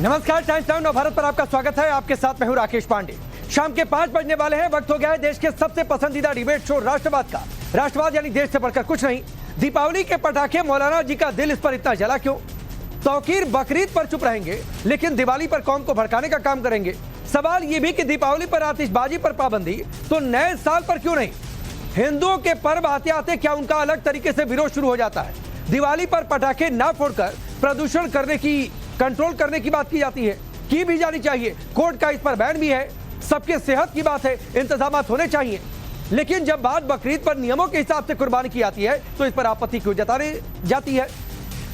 नमस्कार, times now Navbharat पर आपका स्वागत है। आपके साथ मैं हूं राकेश पांडे। शाम के 5 बजने वाले हैं। वक्त हो गया है देश के सबसे पसंदीदा डिबेट शो राष्ट्रवाद का। राष्ट्रवाद यानी देश से बढ़कर कुछ नहीं। दीपावली के पटाखे, मौलाना जी का दिल इस पर इतना जला क्यों? तौकीर बकरीद पर चुप रहेंगे लेकिन दिवाली पर कौम को भड़काने का काम करेंगे। सवाल ये भी कि दीपावली पर आतिशबाजी पर पाबंदी तो नए साल पर क्यों नहीं? हिंदुओं के पर्व आते आते क्या उनका अलग तरीके से विरोध शुरू हो जाता है? दिवाली पर पटाखे ना फोड़कर प्रदूषण करने की, कंट्रोल करने की बात की जाती है, की भी जानी चाहिए। कोर्ट का इस पर बैन भी है। सबके सेहत की बात है, इंतजाम होने चाहिए। लेकिन जब बात बकरीद पर नियमों के हिसाब से कुर्बानी की आती है तो इस पर आपत्ति क्यों जताने जाती है?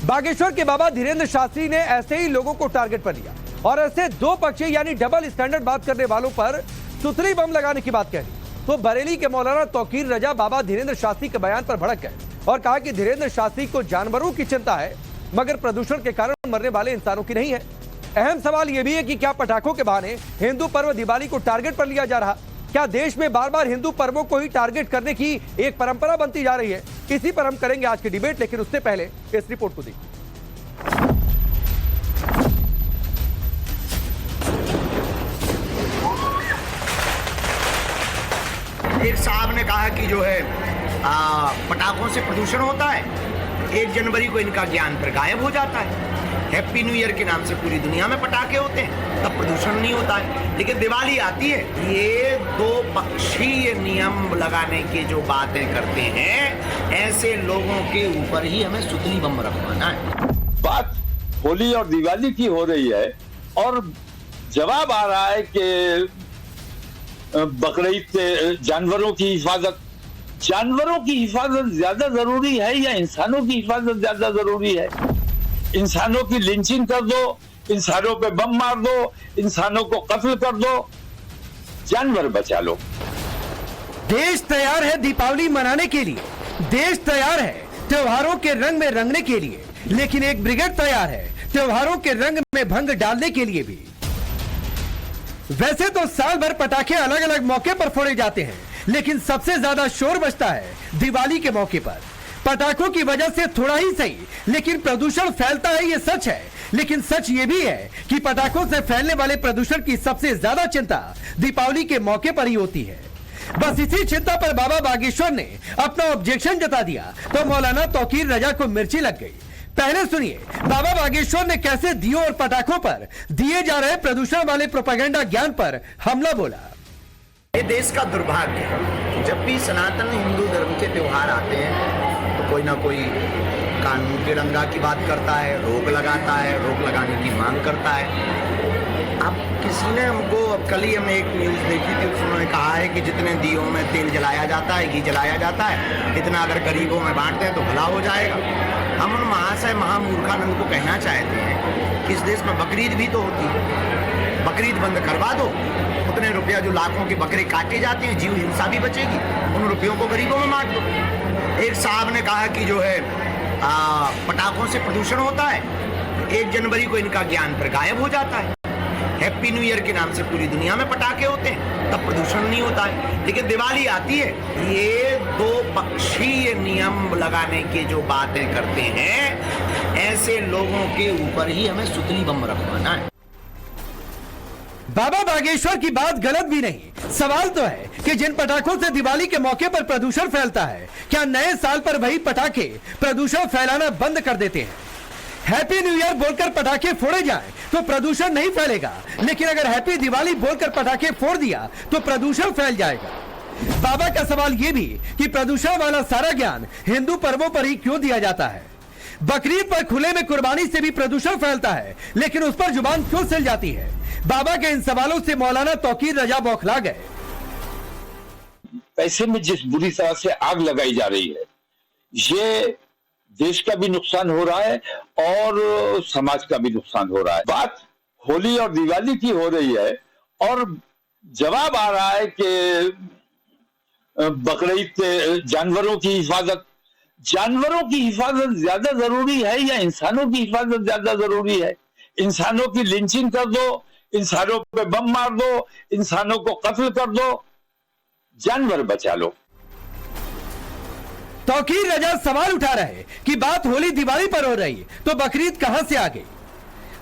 बागेश्वर के बाबा धीरेन्द्र शास्त्री ने ऐसे ही लोगों को टारगेट पर लिया और ऐसे दो पक्षी यानी डबल स्टैंडर्ड बात करने वालों पर सुतली बम लगाने की बात कही तो बरेली के मौलाना तौकीर रजा बाबा धीरेन्द्र शास्त्री के बयान पर भड़क गए और कहा कि धीरेन्द्र शास्त्री को जानवरों की चिंता है मगर प्रदूषण के कारण मरने वाले इंसानों की नहीं है। अहम सवाल यह भी है कि क्या पटाखों के बहाने हिंदू पर्व दिवाली को टारगेट पर लिया जा रहा? क्या देश में बार बार हिंदू पर्वों को ही टारगेट करने की एक परंपरा बनती जा रही है? इसी पर हम करेंगे आज की डिबेट, लेकिन उससे पहले इस रिपोर्ट को देखिए। एक साहब ने कहा कि जो है पटाखों से प्रदूषण होता है। 1 जनवरी को इनका ज्ञान पर गायब हो जाता है। हैप्पी न्यू ईयर के नाम से पूरी दुनिया में पटाखे होते हैं, तब प्रदूषण नहीं होता है। लेकिन दिवाली आती है, ये दो पक्षीय नियम लगाने की जो बातें करते हैं, ऐसे लोगों के ऊपर ही हमें सुतली बम रखवाना है। बात होली और दिवाली की हो रही है और जवाब आ रहा है कि बकरीद से जानवरों की हिफाजत ज्यादा जरूरी है या इंसानों की हिफाजत ज्यादा जरूरी है? इंसानों की लिंचिंग कर दो, इंसानों पे बम मार दो, इंसानों को कत्ल कर दो, जानवर बचा लो। देश तैयार है दीपावली मनाने के लिए, देश तैयार है त्योहारों के रंग में रंगने के लिए, लेकिन एक ब्रिगेड तैयार है त्योहारों के रंग में भंग डालने के लिए भी। वैसे तो साल भर पटाखे अलग अलग मौके पर फोड़े जाते हैं, लेकिन सबसे ज्यादा शोर बजता है दिवाली के मौके पर। पटाखों की वजह से थोड़ा ही सही लेकिन प्रदूषण फैलता है, ये सच है। लेकिन सच ये भी है कि पटाखों से फैलने वाले प्रदूषण की सबसे ज्यादा चिंता दीपावली के मौके पर ही होती है। बस इसी चिंता पर बाबा बागेश्वर ने अपना ऑब्जेक्शन जता दिया तो मौलाना तौकीर रजा को मिर्ची लग गई। पहले सुनिए बाबा बागेश्वर ने कैसे दियों और पटाखों पर दिए जा रहे प्रदूषण वाले प्रोपेगेंडा ज्ञान पर हमला बोला। ये देश का दुर्भाग्य है, जब भी सनातन हिंदू धर्म के त्योहार आते हैं तो कोई ना कोई कानून के दंगा की बात करता है, रोक लगाता है, रोक लगाने की मांग करता है। अब किसी ने हमको, अब कल ही हमने एक न्यूज़ देखी थी, उसमें कहा है कि जितने दियों में तेल जलाया जाता है, घी जलाया जाता है, इतना अगर गरीबों में बांटते हैं तो भला हो जाएगा। हम उन महाशय महामूर्खानंद को कहना चाहते हैं कि इस देश में बकरीद भी तो होती है, बकरीद बंद करवा दो। उतने रुपया जो लाखों के बकरे काटे जाते हैं, जीव हिंसा भी बचेगी, उन रुपयों को गरीबों में बांट दो। एक साहब ने कहा कि जो है पटाखों से प्रदूषण होता है, 1 जनवरी को इनका ज्ञान पर गायब हो जाता है। हैप्पी न्यू ईयर के नाम से पूरी दुनिया में पटाखे होते हैं, तब प्रदूषण नहीं होता है। लेकिन दिवाली आती है, ये दो पक्षीय नियम लगाने की जो बातें करते हैं, ऐसे लोगों के ऊपर ही हमें सुतली बम रखवाना है। बाबा बागेश्वर की बात गलत भी नहीं। सवाल तो है कि जिन पटाखों से दिवाली के मौके पर प्रदूषण फैलता है, क्या नए साल पर वही पटाखे प्रदूषण फैलाना बंद कर देते हैं? हैप्पी न्यू ईयर बोलकर पटाखे फोड़े जाएं तो प्रदूषण नहीं फैलेगा, लेकिन अगर हैप्पी दिवाली बोलकर पटाखे फोड़ दिया तो प्रदूषण फैल जाएगा। बाबा का सवाल यह भी कि प्रदूषण वाला सारा ज्ञान हिंदू पर्वों पर ही क्यों दिया जाता है? बकरीद पर खुले में कुर्बानी से भी प्रदूषण फैलता है, लेकिन उस पर जुबान क्यों सिल जाती है? बाबा के इन सवालों से मौलाना तौकीर रजा बौखला गए। पैसे में जिस बुरी तरह से आग लगाई जा रही है, ये देश का भी नुकसान हो रहा है और समाज का भी नुकसान हो रहा है। बात होली और दिवाली की हो रही है और जवाब आ रहा है कि बकरीद से जानवरों की हिफाजत ज्यादा जरूरी है या इंसानों की हिफाजत ज्यादा जरूरी है? इंसानों की लिंचिंग कर दो, इंसानों पे बम मार दो, इंसानों को कत्ल कर दो, जानवर बचा लो। तौकीर रजा सवाल उठा रहे कि बात होली दिवाली पर हो रही तो बकरीद कहां से आ गई?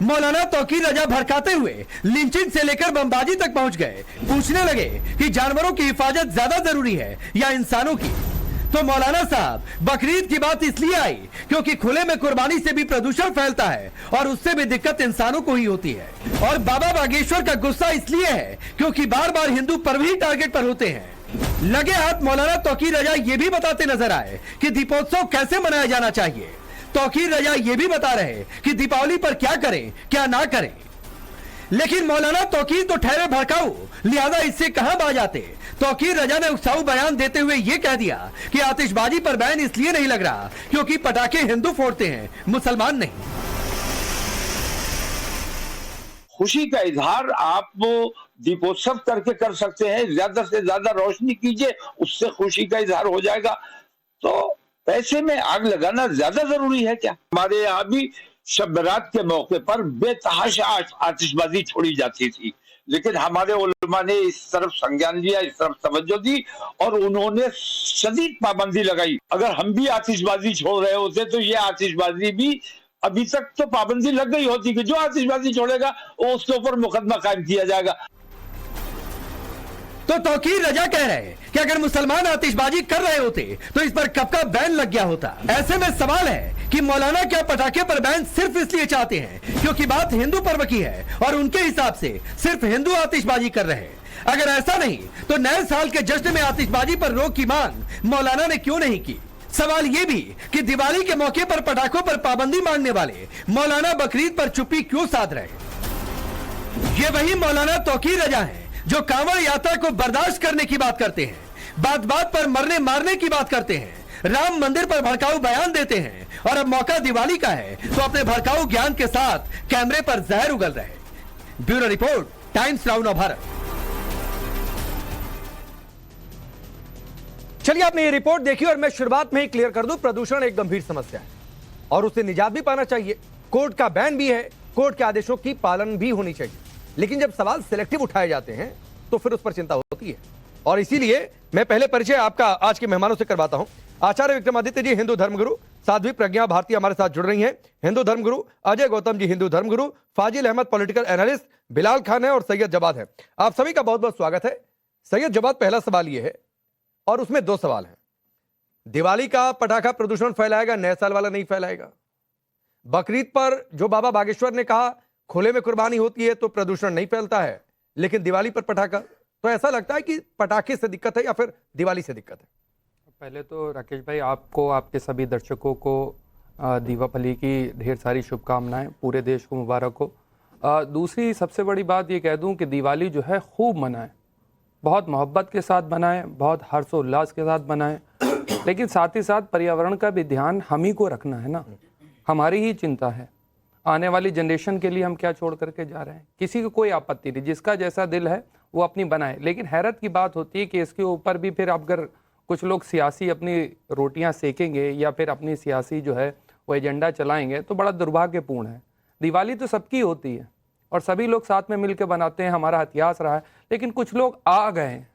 मौलाना तौकीर रजा भड़काते हुए लिंचिंग से लेकर बमबाजी तक पहुंच गए। पूछने लगे कि जानवरों की हिफाजत ज्यादा जरूरी है या इंसानों की। तो मौलाना साहब, बकरीद की बात इसलिए आई क्योंकि खुले में कुर्बानी से भी प्रदूषण फैलता है और उससे भी दिक्कत इंसानों को ही होती है। और बाबा बागेश्वर का गुस्सा इसलिए है क्योंकि बार बार हिंदू पर्व ही टारगेट पर होते हैं। लगे हाथ मौलाना तौकीर रजा ये भी बताते नजर आए कि दीपोत्सव कैसे मनाया जाना चाहिए। तौकीर रजा ये भी बता रहे कि दीपावली पर क्या करें क्या ना करें। लेकिन मौलाना तौकीर तो ठहरे भड़काऊ, लिहाजा इससे कहां बाज आते। तौकीर रजा ने उकसाऊ बयान देते हुए यह कह दिया कि आतिशबाजी पर बैन इसलिए नहीं लग रहा क्योंकि पटाखे हिंदू फोड़ते हैं, मुसलमान नहीं। खुशी का इजहार आप दीपोत्सव करके कर सकते हैं, ज्यादा से ज्यादा रोशनी कीजिए, उससे खुशी का इजहार हो जाएगा। तो पैसे में आग लगाना ज्यादा जरूरी है क्या? हमारे यहाँ भी शब बरात के मौके पर बेतहाशा आतिशबाजी छोड़ी जाती थी, लेकिन हमारे उलमा ने इस तरफ संज्ञान लिया, इस तरफ तवज्जो दी और उन्होंने शदीद पाबंदी लगाई। अगर हम भी आतिशबाजी छोड़ रहे होते तो ये आतिशबाजी भी अभी तक तो पाबंदी लग गई होती कि जो आतिशबाजी छोड़ेगा वो उसके ऊपर मुकदमा कायम किया जाएगा। तो तौकीर रजा कह रहे हैं कि अगर मुसलमान आतिशबाजी कर रहे होते तो इस पर कब का बैन लग गया होता। ऐसे में सवाल है कि मौलाना क्या पटाखे पर बैन सिर्फ इसलिए चाहते हैं क्योंकि बात हिंदू पर्व की है और उनके हिसाब से सिर्फ हिंदू आतिशबाजी कर रहे हैं। अगर ऐसा नहीं तो नए साल के जश्न में आतिशबाजी पर रोक की मांग मौलाना ने क्यों नहीं की। सवाल यह भी कि दिवाली के मौके पर पटाखों पर पाबंदी मांगने वाले मौलाना बकरीद पर चुप्पी क्यों साध रहे। ये वही मौलाना तौकीर रजा है जो कांवड़ यात्रा को बर्दाश्त करने की बात करते हैं, बात बात पर मरने मारने की बात करते हैं, राम मंदिर पर भड़काऊ बयान देते हैं और अब मौका दिवाली का है तो अपने भड़काऊ ज्ञान के साथ कैमरे पर जहर उगल रहे। ब्यूरो रिपोर्ट, टाइम्स नाउ नव भारत। चलिए, आपने ये रिपोर्ट देखी और मैं शुरुआत में ही क्लियर कर दूं, प्रदूषण एक गंभीर समस्या है और उससे निजात भी पाना चाहिए। कोर्ट का बैन भी है, कोर्ट के आदेशों की पालन भी होनी चाहिए, लेकिन जब सवाल सिलेक्टिव उठाए जाते हैं तो फिर उस पर चिंता होती है। और इसीलिए मैं पहले परिचय आपका आज के मेहमानों से करवाता हूं। आचार्य विक्रमादित्य जी हिंदू धर्मगुरु, साध्वी प्रज्ञा भारती हमारे साथ जुड़ रही हैं हिंदू धर्मगुरु, अजय गौतम जी हिंदू धर्मगुरु, फाजिल अहमद पॉलिटिकल एनालिस्ट, बिलाल खान है और सैयद जवाद है। आप सभी का बहुत बहुत स्वागत है। सैयद जवाद, पहला सवाल यह है और उसमें दो सवाल हैं। दिवाली का पटाखा प्रदूषण फैलाएगा, नए साल वाला नहीं फैलाएगा। बकरीद पर जो बाबा बागेश्वर ने कहा खुले में कुर्बानी होती है तो प्रदूषण नहीं फैलता है, लेकिन दिवाली पर पटाखा, तो ऐसा लगता है कि पटाखे से दिक्कत है या फिर दिवाली से दिक्कत है। पहले तो राकेश भाई, आपको, आपके सभी दर्शकों को दीपावली की ढेर सारी शुभकामनाएं, पूरे देश को मुबारक हो। दूसरी सबसे बड़ी बात ये कह दूं कि दिवाली जो है खूब मनाएं, बहुत मोहब्बत के साथ मनाएं, बहुत हर्षोल्लास के साथ मनाएं, लेकिन साथ ही साथ पर्यावरण का भी ध्यान हम ही को रखना है ना। हमारी ही चिंता है, आने वाली जनरेशन के लिए हम क्या छोड़ करके जा रहे हैं। किसी को कोई आपत्ति नहीं, जिसका जैसा दिल है वो अपनी बनाए, लेकिन हैरत की बात होती है कि इसके ऊपर भी फिर अगर कुछ लोग सियासी अपनी रोटियां सेकेंगे या फिर अपनी सियासी जो है वो एजेंडा चलाएंगे तो बड़ा दुर्भाग्यपूर्ण है। दिवाली तो सबकी होती है और सभी लोग साथ में मिलकर बनाते हैं, हमारा इतिहास रहा है, लेकिन कुछ लोग आ गए हैं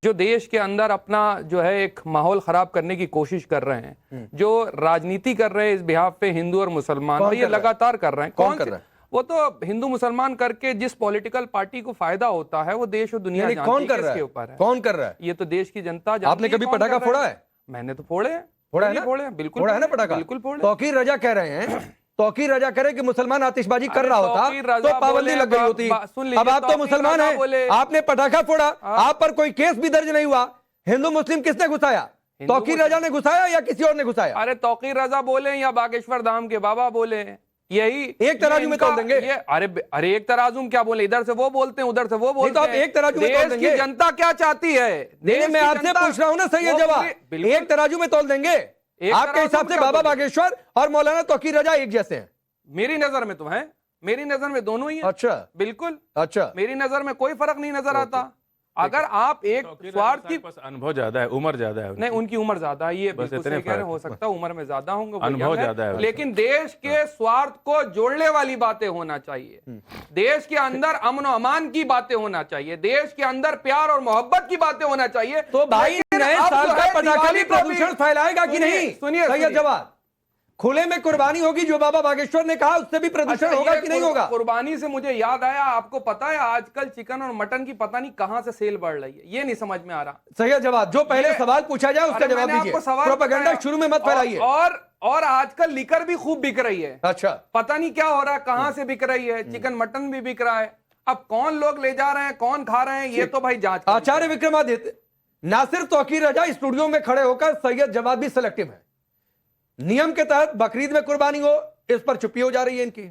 जो देश के अंदर अपना जो है एक माहौल खराब करने की कोशिश कर रहे हैं, जो राजनीति कर रहे हैं इस बिहाफ पे हिंदू और मुसलमान, और ये लगातार कर रहे हैं। कौन कर रहा है? वो तो हिंदू मुसलमान करके जिस पॉलिटिकल पार्टी को फायदा होता है वो देश और दुनिया जानती है। कौन कर रहा है? कौन कर रहा है? ये तो देश की जनता जानती है। आपने कभी पटाखा फोड़ा है? मैंने तो फोड़े हैं। फोड़ा है ना? फोड़े हैं, बिल्कुल फोड़ा है ना पटाखा? बिल्कुल फोड़े। तौकीर रजा कह रहे हैं, तौकीर रजा कह रहे हैं कि मुसलमान आतिशबाजी कर रहा होता तो पाबंदी लग गई होती। अब आप तो मुसलमान हैं, आपने पटाखा फोड़ा, आप पर कोई केस भी दर्ज नहीं हुआ। हिंदू मुस्लिम किसने घुसाया? तौकीर रजा ने घुसाया या किसी और ने घुसाया? अरे तौकीर रजा बोले या बागेश्वर धाम के बाबा बोले, यही एक तराजू में तोल देंगे। अरे एक तराजू में क्या बोले, इधर से वो बोलते हैं उधर से वो बोलते हैं। तो आप एक तराजू में तोल देंगे। देश की जनता क्या चाहती है? मैं आपसे पूछ रहा हूं ना सैयद जवाब, एक तराजू में तोल देंगे? आपके हिसाब से बाबा बागेश्वर और मौलाना तौकीर रजा एक जैसे हैं? मेरी नजर में तो है, मेरी नजर में दोनों ही है। अच्छा, बिल्कुल अच्छा, मेरी नजर में कोई फर्क नहीं नजर आता। अगर आप एक स्वार्थ की, अनुभव ज्यादा है, उम्र ज्यादा है, नहीं उनकी उम्र ज्यादा है, ये बिल्कुल सही कह रहे हैं, हो सकता है उम्र में ज्यादा होंगे, अनुभव ज्यादा है, लेकिन देश के स्वार्थ को जोड़ने वाली बातें होना चाहिए। देश के अंदर अमन और अमान की बातें होना चाहिए, देश के अंदर प्यार और मोहब्बत की बातें होना चाहिए। तो भाई नए साल का पटाखा भी प्रदूषण फैलाएगा कि नहीं? सुनिए सैयद जवाद, खुले में कुर्बानी होगी जो बाबा बागेश्वर ने कहा, उससे भी प्रदूषण होगा ये कि नहीं होगा? कुर्बानी से मुझे याद आया, आपको पता है आजकल चिकन और मटन की पता नहीं कहां से सेल बढ़ रही है, ये नहीं समझ में आ रहा। सही जवाब, जो पहले सवाल पूछा जाए उसका जवाब दीजिए, प्रोपेगेंडा शुरू में मत फैलाइए। और आजकल लिकर भी खूब बिक रही है। अच्छा, पता नहीं क्या हो रहा है, कहां से बिक रही है, चिकन मटन भी बिक रहा है। अब कौन लोग ले जा रहे हैं, कौन खा रहे हैं, ये तो भाई जांच। आचार्य विक्रमादित्य, नासिर तौकीर रजा स्टूडियो में खड़े होकर सैयद जवाब भी सिलेक्टिव है। नियम के तहत बकरीद में कुर्बानी हो, इस पर चुप्पी हो जा रही है इनकी।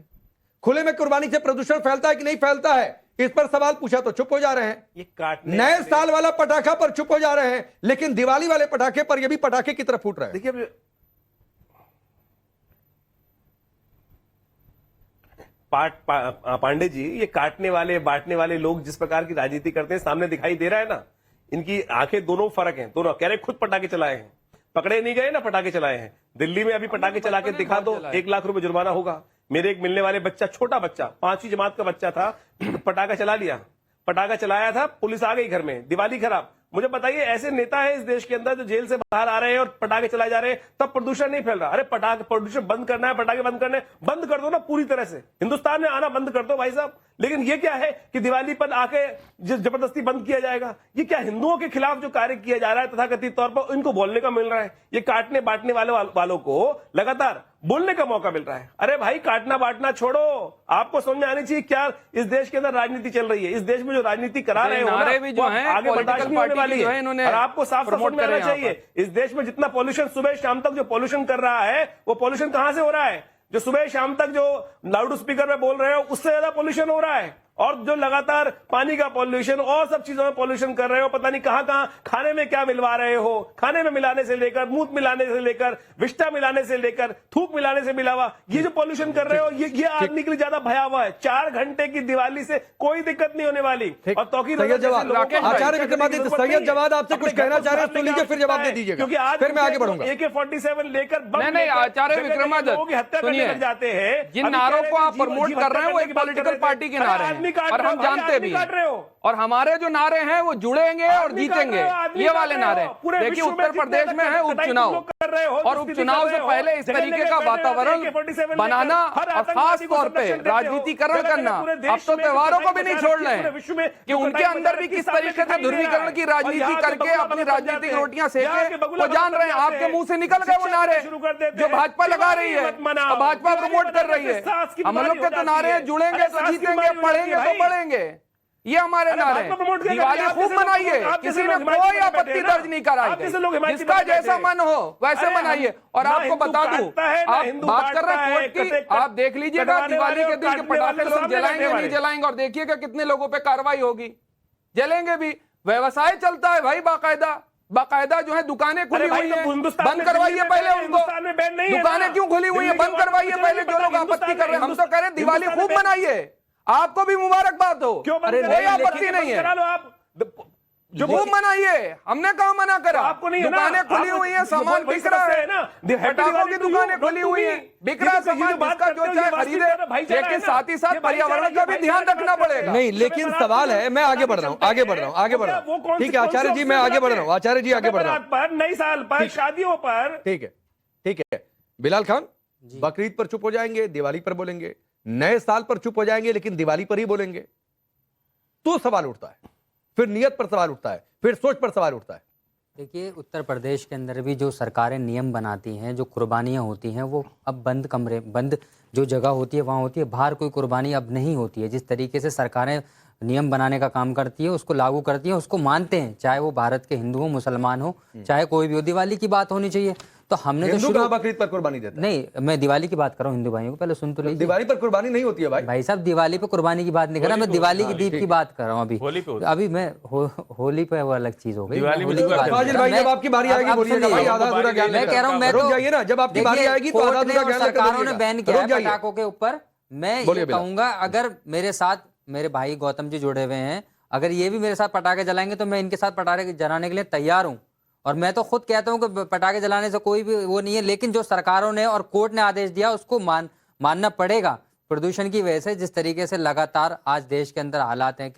खुले में कुर्बानी से प्रदूषण फैलता है कि नहीं फैलता है, इस पर सवाल पूछा तो चुप हो जा रहे हैं। ये काटने नए साल वाला पटाखा पर चुप हो जा रहे हैं, लेकिन दिवाली वाले पटाखे पर ये भी पटाखे की तरफ फूट रहे हैं। देखिए पांडे जी, ये काटने वाले बांटने वाले लोग जिस प्रकार की राजनीति करते हैं सामने दिखाई दे रहा है ना। इनकी आंखें दोनों फर्क हैं, दोनों कह रहे खुद पटाखे चलाए हैं, पकड़े नहीं गए ना, पटाखे चलाए हैं। दिल्ली में अभी पटाखे चला के दिखा दो, 1 लाख रुपए जुर्माना होगा। मेरे एक मिलने वाले बच्चा, छोटा बच्चा, 5वीं जमात का बच्चा था, पटाखा चला लिया, पटाखा चलाया था, पुलिस आ गई घर में, दिवाली खराब। मुझे बताइए, ऐसे नेता है इस देश के अंदर जो जेल से बाहर आ रहे हैं और पटाखे चलाए जा रहे हैं, तब प्रदूषण नहीं फैल रहा। अरे पटाखे प्रदूषण बंद करना है, पटाखे बंद करने, बंद कर दो ना पूरी तरह से, हिंदुस्तान में आना बंद कर दो भाई साहब। लेकिन ये क्या है कि दिवाली पर आके जबरदस्ती बंद किया जाएगा। ये क्या हिंदुओं के खिलाफ जो कार्य किया जा रहा है तथाकथित तौर पर, इनको बोलने का मिल रहा है। ये काटने बांटने वालों को लगातार बोलने का मौका मिल रहा है। अरे भाई, काटना बांटना छोड़ो, आपको समझ में आनी चाहिए क्या इस देश के अंदर राजनीति चल रही है। इस देश में जो राजनीति करा रहे हो ना, जो है आगे बर्दाश्त नहीं होने वाली है। और आपको साफ साफ समझ में आना चाहिए, इस देश में जितना पॉल्यूशन सुबह शाम तक जो पॉल्यूशन कर रहा है, वो पॉल्यूशन कहां से हो रहा है? जो सुबह शाम तक जो लाउड स्पीकर में बोल रहे हो, उससे ज्यादा पॉल्यूशन हो रहा है। और जो लगातार पानी का पॉल्यूशन और सब चीजों में पॉल्यूशन कर रहे हो, पता नहीं कहां कहां खाने में क्या मिलवा रहे हो, खाने में मिलाने से लेकर, मूत मिलाने से लेकर, विष्टा मिलाने से लेकर, थूक मिलाने से मिलावा, ये जो पॉल्यूशन कर रहे हो, ये आदमी के लिए ज्यादा भयावह है। 4 घंटे की दिवाली से कोई दिक्कत नहीं होने वाली। और सैयद जवाब, आचार्य विक्रमादित्य, सैयद जवाब आपसे कुछ कहना चाह रहे हैं तो लीजिए, फिर जवाब दे दीजिएगा, क्योंकि आज फिर मैं आगे बढ़ूंगा। AK-47 लेकर नहीं, आचार्य विक्रमादित्य हत्या करने लग जाते हैं। जिन नारों को आप प्रमोट कर रहे हैं वो एक पॉलिटिकल पार्टी के नारे हैं और हम जानते भी हैं। और हमारे जो नारे हैं वो जुड़ेंगे और जीतेंगे, ये वाले नारे। देखिए, उत्तर प्रदेश में है उपचुनाव, और उपचुनाव से पहले इस तरीके का वातावरण बनाना और खास तौर पे राजनीतिकरण करना, अब तो त्योहारों को भी नहीं छोड़ रहे हैं कि उनके अंदर भी किस तरीके से ध्रुवीकरण की राजनीति करके अपनी राजनीतिक रोटियां सेके, वो जान रहे हैं। आपके मुंह से निकल गए वो नारे जो भाजपा लगा रही है और भाजपा प्रमोट कर रही है। हम लोग के तो नारे जुड़ेंगे तो जीतेंगे, पढ़ेंगे तो बढ़ेंगे, ये हमारे नारे। दिवाली खूब मनाइए, किसी ने कोई आपत्ति दर्ज नहीं कराई, जिसका जैसा मन हो वैसे मनाइए। और आपको बता दूं, आप बात कर रहे हैं कोर्ट की, आप देख लीजिएगा दिवाली के दिन के पटाखे लोग जलाएंगे नहीं जलाएंगे, और देखिएगा कितने लोगों पे कार्रवाई होगी। जलेंगे भी, व्यवसाय चलता है भाई, बाकायदा जो है दुकानें खुली हुई हैं, बंद करवाइए पहले उनको। दुकानें क्यों खुली हुई है, बंद करवाइए पहले जो लोग आपत्ति कर रहे हैं। हम तो कह रहे हैं दिवाली खूब मनाइए, आपको भी मुबारकबाद हो, कोई आपत्ति नहीं है, जो खूब मनाइए। हमने कहा मना करा, आपको नहीं, दुकानें खुली हुई हैं, सामान बिक रहा है ना, पटाखों की दुकानें खुली हुई हैं, बिक रहा है सामान, जिसका जो चाहे खरीदे। लेकिन साथ ही साथ पर्यावरण का भी ध्यान रखना पड़ेगा। नहीं, लेकिन सवाल है, मैं आगे बढ़ रहा हूँ, ठीक है आचार्य जी, मैं आगे बढ़ रहा हूँ, आचार्य जी आगे बढ़ रहा हूँ। नई साल पर, शादियों पर, ठीक है। बिलाल खान, बकरीद पर चुप हो जाएंगे, दिवाली पर बोलेंगे, नए साल पर चुप हो जाएंगे लेकिन दिवाली पर ही बोलेंगे, तो सवाल उठता है, फिर नियत पर सवाल उठता है, फिर सोच पर सवाल उठता है। देखिए, उत्तर प्रदेश के अंदर भी जो सरकारें नियम बनाती हैं, जो कुर्बानियां होती हैं, वो अब बंद जो जगह होती है वहाँ होती है, बाहर कोई कुर्बानी अब नहीं होती है। जिस तरीके से सरकारें नियम बनाने का काम करती है, उसको लागू करती है, उसको मानते हैं, चाहे वो भारत के हिंदू हो, मुसलमान हो, चाहे कोई भी हो। दिवाली की बात होनी चाहिए। तो हमने तो शुरू बकरीद पर कुर्बानी देता है? नहीं, मैं दिवाली की बात कर रहा हूँ, हिंदू भाइयों को पहले सुन तो लीजिए। दिवाली पर कुर्बानी नहीं होती है भाई साहब, दिवाली पे कुर्बानी की बात नहीं कर रहा मैं, दिवाली की दीप की बात कर रहा हूँ। अभी मैं होली पे वो अलग चीज हो गई। जब आपकी बारी आएगी बोलिएगा भाई, आधा अधूरा ज्ञान मैं कह रहा हूँ, मैं रुक जाइए ना, जब आपकी बारी आएगी तो आधा अधूरा ज्ञान, सरकारों ने बैन किया है पटाखों के ऊपर। मैं ये कहूंगा, अगर मेरे साथ मेरे भाई गौतम जी जुड़े हुए हैं, अगर ये भी मेरे साथ पटाखे जलाएंगे तो मैं इनके साथ पटाखे जलाने के लिए तैयार हूँ। और मैं तो खुद कहता हूँ कि पटाखे जलाने से कोई भी वो नहीं है, लेकिन जो सरकारों ने और कोर्ट ने आदेश दिया उसको मानना पड़ेगा। प्रदूषण की वजह से जिस तरीके से लगातार आज देश के अंदर हालात हैं,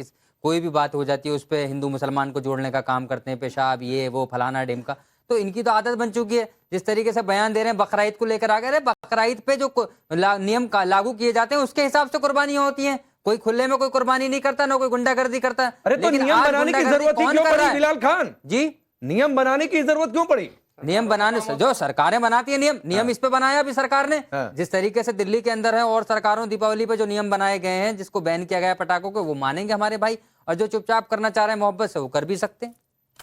कोई भी बात हो जाती है उस पर हिंदू मुसलमान को जोड़ने का काम करते हैं, पेशाब ये वो फलाना ढिमका, तो इनकी तो आदत बन चुकी है। जिस तरीके से बयान दे रहे हैं बकरा-ईद को लेकर आ गए, बकरा-ईद पे जो नियम लागू किए जाते हैं उसके हिसाब से कुर्बानियां होती हैं। कोई खुले में कोई कुर्बानी नहीं करता, ना कोई गुंडागर्दी करता। अरे तो नियम बनाने की जरूरत ही क्यों पड़ी बिलाल खान जी? नियम बनाने की जरूरत क्यों पड़ी? नियम बनाने से जो सरकारें बनाती है नियम इस पे बनाया भी सरकार ने। जिस तरीके से दिल्ली के अंदर है और सरकारों दीपावली पे जो नियम बनाए गए हैं, जिसको बैन किया गया है पटाखों को, वो मानेंगे हमारे भाई, और जो चुपचाप करना चाह रहे हैं मोहब्बत से, वो कर भी सकते हैं।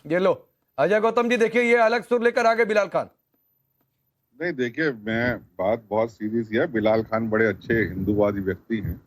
ये लो अजय गौतम जी, देखिए ये अलग सुर लेकर आगे बिलाल खान। नहीं देखिए, मैं बात बहुत सीधी सी है। बिलाल खान बड़े अच्छे हिंदूवादी व्यक्ति हैं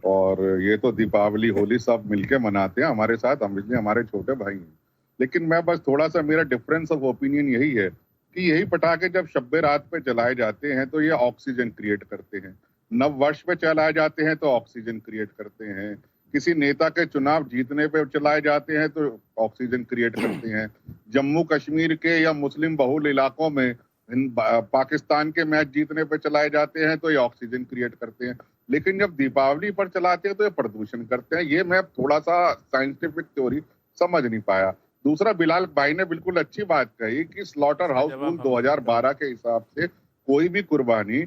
और ये तो दीपावली होली सब मिलके मनाते हैं हमारे साथ, हम इसलिए हमारे छोटे भाई हैं। लेकिन मैं बस थोड़ा सा, मेरा डिफरेंस ऑफ ओपिनियन यही है कि यही पटाखे जब शब्बे रात पे जलाए जाते हैं तो ये ऑक्सीजन क्रिएट करते हैं, नव वर्ष पे चलाए जाते हैं तो ऑक्सीजन क्रिएट करते हैं, किसी नेता के चुनाव जीतने पे चलाए जाते हैं तो ऑक्सीजन क्रिएट करते हैं, जम्मू कश्मीर के या मुस्लिम बहुल इलाकों में पाकिस्तान के मैच जीतने पे चलाए जाते हैं तो ये ऑक्सीजन क्रिएट करते हैं। लेकिन जब दीपावली पर चलाते हैं तो ये प्रदूषण करते हैं। ये मैं थोड़ा सा साइंटिफिक थ्योरी समझ नहीं पाया। दूसरा, बिलाल भाई ने बिल्कुल अच्छी बात कही कि स्लॉटर हाउस रूल 2012 के हिसाब से कोई भी कुर्बानी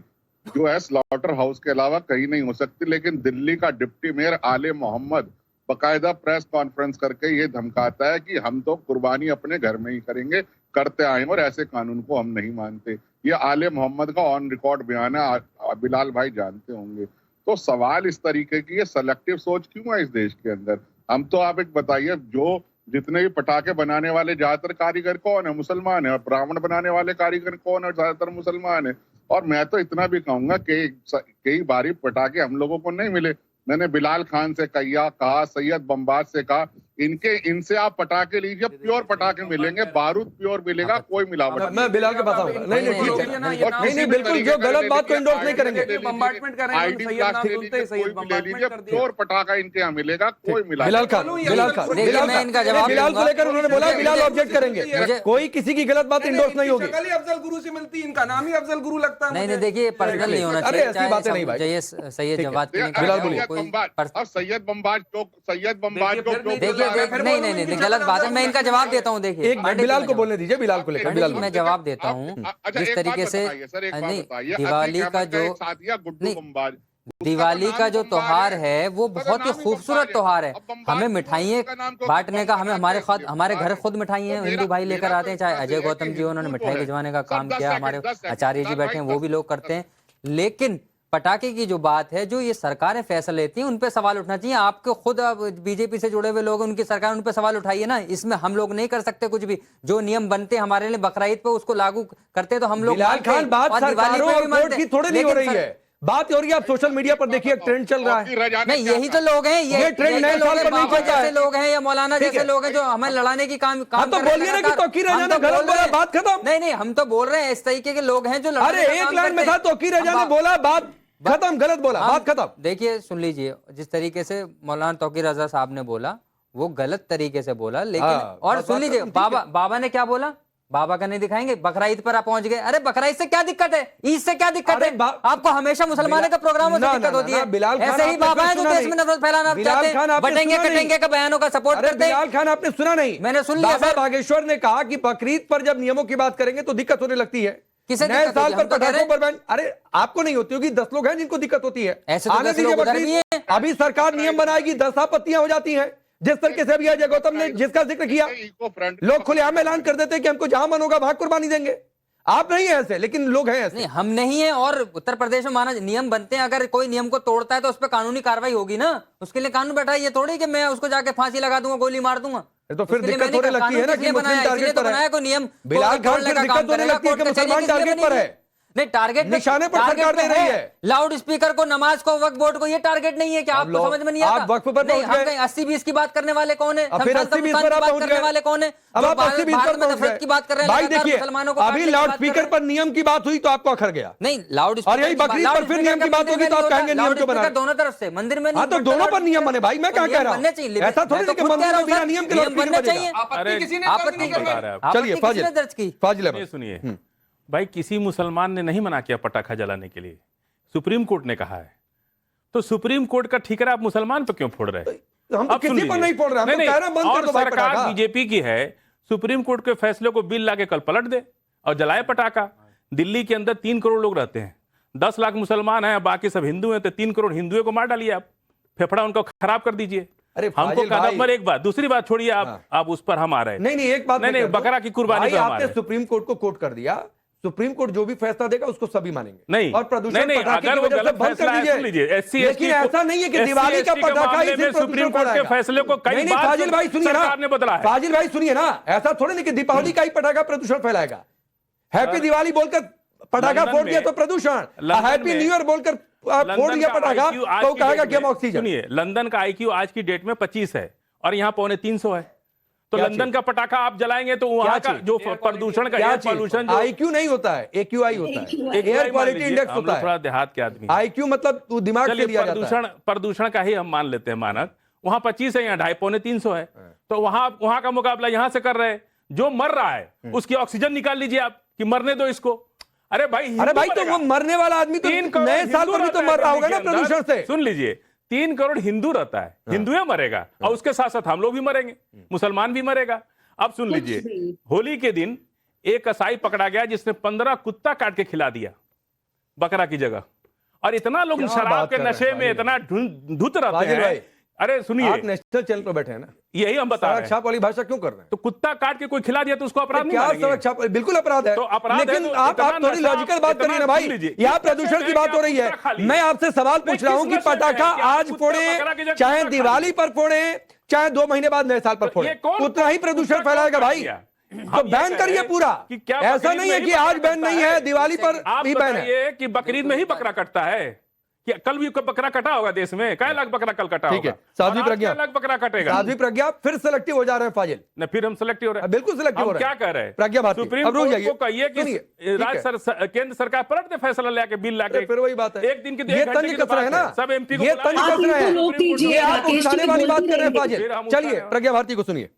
जो है स्लॉटर हाउस के अलावा कहीं नहीं हो सकती। लेकिन दिल्ली का डिप्टी मेयर आले मोहम्मद बकायदा प्रेस कॉन्फ्रेंस करके ये धमकाता है कि हम तो कुर्बानी अपने घर में ही करेंगे, करते आए और ऐसे कानून को हम नहीं मानते। ये आले मोहम्मद का ऑन रिकॉर्ड बयान है, बिलाल भाई जानते होंगे। तो सवाल इस तरीके की, ये सेलेक्टिव सोच क्यों है इस देश के अंदर? हम तो, आप एक बताइए, जो जितने भी पटाखे बनाने वाले ज्यादातर कारीगर कौन है? मुसलमान है। और ब्राह्मण बनाने वाले कारीगर कौन है? ज्यादातर मुसलमान है। और मैं तो इतना भी कहूंगा कि कई बारी पटाखे हम लोगों को नहीं मिले। मैंने बिलाल खान से कहा, सैयद बम्बाज से कहा, इनसे आप पटाखे लीजिए, प्योर पटाखे मिलेंगे, बारूद प्योर मिलेगा, कोई मिलावट नहीं। मैं बिलाल के पास आऊंगा। नहीं नहीं ठीक है, नहीं बिल्कुल, जो गलत बात को इंडोर्स नहीं करेंगे। प्योर पटाखा इनके यहाँ मिलेगा, कोई मिलावट। बिलाल खान मैं इनका जवाब बिलाल को लेकर उन्होंने बोला बिलाल ऑब्जेक्ट करेंगे, कोई किसी की गलत बात इंडोर्स नहीं होगी। अफजल गुरु से मिलती है, इनका नाम ही अफजल गुरु लगता है। नहीं देखिए, पर्सनल नहीं होना अरे चाहिए। ऐसी बातें नहीं भाई। सैयद जवाब सैयद बम्बाज को देखिए, नहीं गलत बात है। मैं इनका जवाब देता हूँ। देखिए, एक बिलाल को बोलने दीजिए, बिलाल को लेकर बिलाल मैं जवाब देता हूँ। जिस तरीके से नहीं, दिवाली का जो नहीं, दिवाली का जो त्योहार है वो बहुत ही खूबसूरत त्योहार है। हमें मिठाइयाँ बांटने का, हमारे घर खुद मिठाइयाँ हिंदू भाई लेकर आते हैं। चाहे अजय गौतम जी, उन्होंने मिठाई भिजवाने का काम किया, हमारे आचार्य जी बैठे हैं, वो भी लोग करते हैं। लेकिन पटाखे की जो बात है, जो ये सरकारें फैसला लेती हैं, उन पे सवाल उठना चाहिए। आपको खुद बीजेपी से जुड़े हुए लोग, उनकी सरकार, उन पे सवाल उठाइए ना। इसमें हम लोग नहीं कर सकते कुछ भी। जो नियम बनते हैं हमारे लिए बकरा-ईद पे, उसको लागू करते तो हम लोग। बिलाल खान, बात सरकारों और कोर्ट की थोड़ी नहीं हो रही है, बात हो रही है। आप सोशल मीडिया पर देखिए, ट्रेंड चल रहा है। नहीं, यही तो लोग हैं, ये ट्रेंड नए साल पर नहीं चलता है। लोग हैं या मौलाना जैसे लोग हैं जो हमें लड़ाने की काम तो बोलिए ना कि तौकीर रह जाने, गलत बोला, बात खत्म। नहीं, हम तो बोल रहे हैं इस तरीके के लोग हैं जो। अरे एक लाइन में था, तौकीर रह जाने बोला, बात खत्म, गलत बोला, बात खत्म। देखिए, सुन लीजिए, जिस तरीके से मौलाना तौकीर रजा साहब ने बोला, वो गलत तरीके से बोला। लेकिन और सुन लीजिए, बाबा ने क्या बोला, बाबा का नहीं दिखाएंगे। बकरा-ईद पर आप पहुंच गए। अरे बकरा-ईद से क्या दिक्कत है? ईद से क्या दिक्कत है? आपको हमेशा मुसलमानों का प्रोग्रामों से दिक्कत होती है। ऐसे ही बाबा है जो देश में नफरत फैलाना चाहते हैं, बटेंगे कटेंगे का बयानों का सपोर्ट करते हैं। बिलाल खान, आपने सुना नहीं? मैंने सुन लिया। बाबा बागेश्वर ने कहा कि बकरीद पर जब नियमों की बात करेंगे तो दिक्कत होने लगती है। नए साल पर पटाखों पर बैन। अरे आपको नहीं होती होगी, 10 लोग हैं जिनको दिक्कत होती है। आने दीजिए बकरीद। अभी सरकार नियम बनाएगी, 10 आपत्तियां हो जाती हैं। जिस तरीके से अभी अजय गौतम ने जिसका जिक्र किया, लोग खुलेआम ऐलान कर देते हैं कि हमको जहां मन होगा वहां कुर्बानी देंगे। आप नहीं है ऐसे, लेकिन लोग हैं ऐसे। नहीं, हम नहीं है। और उत्तर प्रदेश में माना नियम बनते हैं, अगर कोई नियम को तोड़ता है तो उस पर कानूनी कार्रवाई होगी ना। उसके लिए कानून बैठा है। ये थोड़ी कि मैं उसको जाके फांसी लगा दूंगा, गोली मार दूंगा। तो फिर दिक्कत होने लगती है ना कि मुस्लिम टारगेट पर है। कोई नियम बिलाल खान, फिर दिक्कत होने लगती है कि मुसलमान टारगेट पर है। नहीं, टारगेट निशाने पर सरकार दे रही है। लाउड स्पीकर को, नमाज को, वक्फ बोर्ड को, ये टारगेट नहीं है। क्या आपको समझ में नहीं आता? आप वक्फ पर पहुंच गए। 80-20 की बात करने वाले कौन है? फिर 80-20 पर आप पहुंच गए वाले कौन है? अब आप 80-20 पर पहुंच गए की बात कर रहे हैं। भाई देखिए, अभी लाउड स्पीकर पर नियम की बात हुई तो आपको अखर गया। नहीं, लाउड और यही बकरीद पर फिर नियम की बात होगी तो आप कहेंगे नियम क्यों बना? दोनों तरफ से मंदिर में। हाँ, तो दोनों पर नियम बने भाई। मैं क्या कह रहा हूँ, ऐसा थोड़ी कि मंदिर में बिना नियम के लोग बनने चाहिए। चलिए फाजिल सुनिए भाई, किसी मुसलमान ने नहीं मना किया पटाखा जलाने के लिए, सुप्रीम कोर्ट ने कहा है। तो सुप्रीम कोर्ट का ठीकरा आप मुसलमान पे क्यों फोड़ रहे हैं? हम तो किसी पर नहीं फोड़ रहे, हम तो कह रहे हैं बंद कर दो भाई सरकार पटाखा। बीजेपी की है, सुप्रीम कोर्ट के फैसले को बिल लाके कल पलट दे और जलाए पटाखा। दिल्ली के अंदर 3 करोड़ लोग रहते हैं, 10 लाख मुसलमान हैं, बाकी सब हिंदू हैं, तो 3 करोड़ हिंदुओं को मार डालिए आप, फेफड़ा उनको खराब कर दीजिए। अरे हमको फाजिल भाई, नंबर एक बात, दूसरी बात छोड़िए आप उस पर हम आ रहे हैं। नहीं एक बात नहीं बकरा की कुर्बानी पे हम आ आपने रहे हैं। सुप्रीम कोर्ट को कोट कर दिया, सुप्रीम कोर्ट जो भी फैसला देगा उसको सभी मानेंगे। नहीं और प्रदूषण नहीं, पटाखे अगर की वो वजह से गलत बंद फैसला कर है, सुन लीजिए, दीजिए। SC लेकिन ऐसा नहीं है कि दिवाली का पटाखा ही सिर्फ सुप्रीम कोर्ट के फैसले को कई बार फाजिल भाई सुनिए सरकार ने बदला ना, है। फाजिल भाई सुनिए ना, ऐसा थोड़ी नहीं कि दीपावली का ही पटाखा प्रदूषण फैलाएगा। हैप्पी दिवाली बोलकर पटाखा फोड़ दिया तो प्रदूषण, हैप्पी न्यू ईयर बोलकर फोड़ दिया पटाखा तो कहेगा कि हम ऑक्सीजन। सुनिए, लंदन का IQ आज की डेट में 25 है और यहाँ 250 है, तो लंदन का पटाखा आप जलाएंगे तो वहां का जो प्रदूषण का एयर पॉल्यूशन, IQ नहीं होता है, AQI होता है, एयर क्वालिटी इंडेक्स होता है। थोड़ा देहात के आदमी, IQ मतलब दिमाग से लिया जाता है। प्रदूषण का ही हम मान लेते हैं मानक, वहां 25 है, यहाँ 250-300 है, तो वहां का मुकाबला यहाँ से कर रहे हैं। जो मर रहा है उसकी ऑक्सीजन निकाल लीजिए आप कि मरने दो इसको। अरे भाई तो वो मरने वाला आदमी तो नए साल पर भी तो मर रहा होगा ना प्रदूषण से। सुन लीजिए, 3 करोड़ हिंदू रहता है, हिंदुए मरेगा और उसके साथ साथ हम लोग भी मरेंगे, मुसलमान भी मरेगा। अब सुन लीजिए, होली के दिन एक कसाई पकड़ा गया जिसने 15 कुत्ता काट के खिला दिया बकरा की जगह, और इतना लोग शराब के नशे में इतना धुत रहते हैं। अरे सुनिए, आप नेशनल चैनल पर बैठे हैं ना, यही हम बता रहे हैं। छाप वाली भाषा क्यों कर रहे हैं? तो कुत्ता काट के कोई खिला दिया तो उसको अपराध नहीं क्या मानेंगे? सड़क छाप? बिल्कुल अपराध है, तो अपराध है, लेकिन तो आप इतना थोड़ी नशा, लॉजिकल बात इतना करिए ना सुन भाई। लीजिए। यहाँ ये प्रदूषण कहते की हैं बात कि हो रही आप कुत्ता खा है, लीजिए। मैं आपसे सवाल पूछ रहा हूँ कि किस नशे में है पटाखा कि आप आज कुत्ता फोड़े, पकड़ा के जब चाहे कुत्ता खा दिवाली लीजिए। पर फोड़े, चाहे 2 महीने बाद नए साल पर फोड़े, ये कौन उतना ही प्रदूषण कुत्ता फैलाएगा कौन भाई। किया? तो हम ये बैन कह करिए रहे हैं पूरा, कि क्या ऐसा बकरीद नहीं में है ही कि बकरा आज बैन कटता नहीं है, दिवाली पर आप भी बैन है। बताइए कि बकरीद में ही बकरा कटता है कि कल भी बकरा कटा होगा देश में? क्या लाख बकरा कल कटा ठीक है, होगा? साध्वी और आज प्रज्ञा, क्या लाख बकरा कटेगा? साध्वी प्रज्ञा फिर सेलेक्टिव हो जा रहे हैं फाजिल। न फिर हम सेलेक्टिव हो रहे हैं, बिल्कुल सेलेक्टिव हो हम रहे हैं। क्या कह रहे हैं? प्रज्ञा भारती, सुप्रीम अब रुक कोर्ट जाइए। को कहिए कि सुनिए, ठीक है। केंद्र सरकार पलट दे फैसला लेके, बिल लाके। फिर वही बात है, एक दिन की ये एक घंटे तंज की कस बात रहे हैं ना, सब MP को ये बुलाएं। तंज कस रहे हैं, लोग कीजिए, ये आप राकेश जी उकसाने वाली बात कर रहे हैं बोलते फाजिल। फिर हम चलिए उकसाने प्रज्ञा भारती को सुनिए।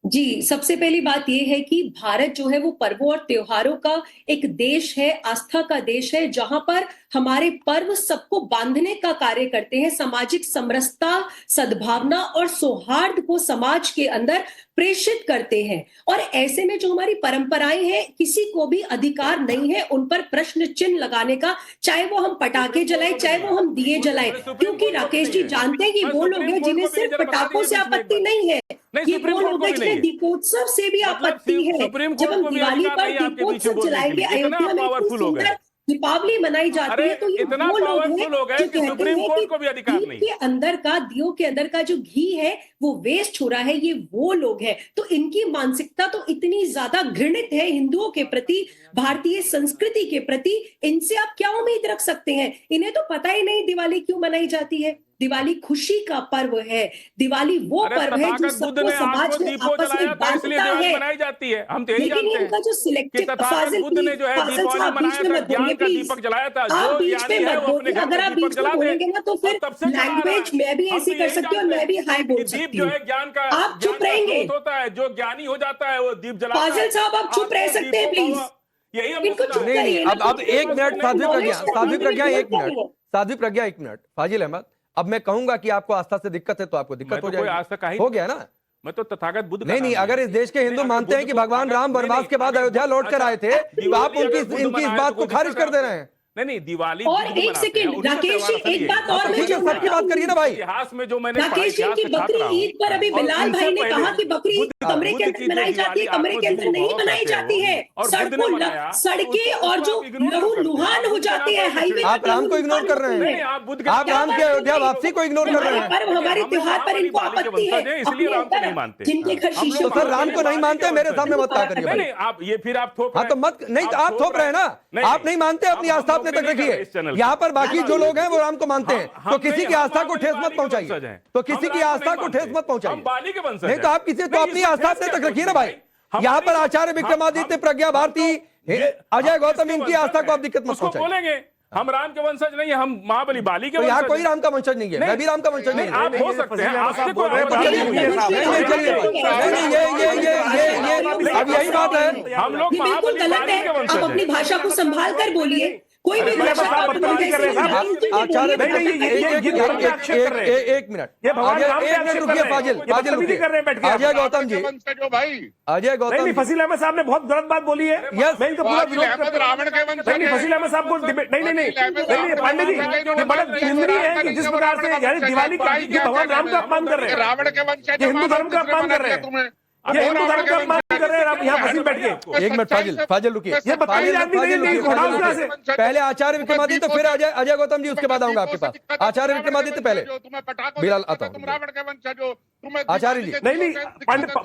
जी, सबसे पहली बात यह है कि भारत जो है वो पर्वों और त्योहारों का एक देश है, आस्था का देश है, जहां पर हमारे पर्व सबको बांधने का कार्य करते हैं, सामाजिक समरसता, सद्भावना और सौहार्द को समाज के अंदर प्रेषित करते हैं। और ऐसे में जो हमारी परंपराएं हैं, किसी को भी अधिकार नहीं है उन पर प्रश्न चिन्ह लगाने का, चाहे वो हम पटाखे जलाएं, चाहे वो हम दिए जलाएं, क्योंकि राकेश जी जानते हैं कि वो लोग हैं जिन्हें सिर्फ पटाखों से आपत्ति नहीं है, ये वो लोग हैं जिन्हें दीपोत्सव से भी आपत्ति है। जब हम दिवाली पर दीपोत्सव जलाएंगे, अयोध्या में इतनी सुंदर दीपावली मनाई जाती है, तो ये वो लोग हैं जो कहते हैं कि दीप के अंदर का, दियों के अंदर का जो घी है वो वेस्ट हो रहा है, ये वो लोग हैं। तो इनकी मानसिकता तो इतनी ज्यादा घृणित है हिंदुओं के प्रति, भारतीय संस्कृति के प्रति, इनसे आप क्या उम्मीद रख सकते हैं? इन्हें तो पता ही नहीं दिवाली क्यों मनाई जाती है। दिवाली खुशी का पर्व है, दिवाली वो पर्व है जो सबको समाज में आपस में बांधता है। मनाई जाती है, हम तो यही लेकिन जानते हैं इनका जो सिलेक्टिव, फाजिल बुद्ध ने जो है फाजिल दीपावली साहब बीच मनाया में था, मत ज्ञान बोलिए का प्लीज, दीपक जलाया था। आप जो बीच में ज्ञानी है मत वो अपने बोलिए। घर अगर में आप दीपक बीच में जला दे। बोलेंगे ना तो फिर तब से चला आ रहा है। लैंग्वेज मैं भी हम ऐसी तो कर यही सकती हूँ और जानते मैं भी हाई बोल कि दीप सकती जो हूँ। है ज्ञान का, आप चुप ज्ञान का रहेंगे। स्रोत होता है, जो ज्ञानी हो जाता है वो दीप जलाता है। फाजिल साहब आप चुप रह सकते हैं प्लीज, यही हम इनको चुप नहीं करिए ना। अब 1 minute Sadhvi Pragya, Sadhvi Pragya 1 minute, minute. Sadhvi Pragya 1 minute. फाजिल अहमद, अब मैं कहूंगा कि आपको आस्था से दिक्कत है तो आपको दिक्कत हो जाएगी, हो गया ना? मैं तो तथागत बुद्ध का नहीं, नाम अगर है। इस देश के हिंदू नहीं, मानते हैं कि भगवान राम वनवास के बाद अयोध्या लौट कर आए थे, तो आप इनकी इस बात को खारिज कर दे रहे हैं। नहीं दिवाली और बुद्ध एक मनाते हैं, सेकंड उनका राकेश जी, त्योहार असली एक है। बात और मैं ठीक है, जोड़ना सबकी बात करिए ना भाई। इतिहास में जो मैंने राकेश जी की बकरी ईद पर अभी बिलाल भाई ने कहा कि बकरी ईद कमरे के अंदर मनाई जाती है, कमरे के अंदर नहीं मनाई जाती है। सड़कें और जो लहू लुहान हो जाते हैं हाईवे, आप राम को इग्नोर कर रहे हैं, आप राम की अयोध्या वापसी को इग्नोर कर रहे हैं। पर्व हमारे त्योहार पर इनको आपत्ति है, इसलिए राम को नहीं मानते। जिनके घर तो शीशे सर राम को नहीं मानते, मेरे सामने मत कहा करिए भाई। नहीं आप ये फिर आप थोप हाँ तो मत, नहीं तो आप थोप रहे हैं ना, आप नहीं मानते, अपनी आस्था अपने तक रखिए। यहाँ पर बाकी जो लोग हैं वो राम को मानते हैं, तो किसी की आस्था को ठेस मत पहुंचाइए, तो किसी की आस्था को ठेस मत पहुंचाइए। नहीं तो आप किसी, तो अपनी आस्था अपने तक रखिए ना भाई। यहाँ पर आचार्य विक्रमादित्य, प्रज्ञा भारती, अजय गौतम, इनकी आस्था को आप दिक्कत मत पहुंचाइए। बोलेंगे हम राम के वंशज नहीं, हम महाबली बाली के तो यहाँ वंशज कोई राम का वंशज नहीं है, मैं भी राम का वंशज नहीं आप हो सकते हैं, आपसे कोई नहीं, ये अब यही बात है। हम लोग ये बिल्कुल महाबली गलत बाली है। के आप वंशज अपनी हैं। भाषा को संभाल कर बोलिए। कोई भी अरे भाषा आप बदतमीजी कर रहे हैं साहब। आचार्य ये धर्म पे आक्षेप कर रहे हैं। एक मिनट, ये भगवान राम पे एक मिनट आक्षेप रुकिए कर रहे हैं। फाजिल, ये फाजिल बदतमीजी रुकिए। कर रहे हैं बैठ के। अजय गौतम जी, वंश भाई अजय गौतम नहीं जी, फसील अहमद साहब ने बहुत गलत बात बोली है। Yes. मैं इनका पूरा फाजिल विरोध अहमद करता हूं। रावण के वंशज नहीं हैं। फसील अहमद साहब को डिबेट नहीं पांडे जी, ये बड़ा निंदनीय है कि जिस प्रकार से यानी दिवाली की भगवान राम का अपमान कर रहे हैं, रावण के वंशज ये हिंदू धर्म का अपमान कर रहे हैं। तुम्हें ये हिंदू धर्म का अपमान कर रहे हैं। आप यहाँ फसील बैठ के एक मिनट फाजिल, फाजिल रुकिए, ये बदतमीजी आदमी फाजिल नहीं, रुकिए, उठाओ फाजिल कहाँ से? रुकिए। पहले आचार्य विक्रमादित्य, फिर अजय गौतम जी, उसके बाद आऊंगा आपके पास। आचार्य विक्रमादित्य पहले, बिलाल आता हूं। तुम रावण के वंशज हो, तुम्हें आचार्य जी। नहीं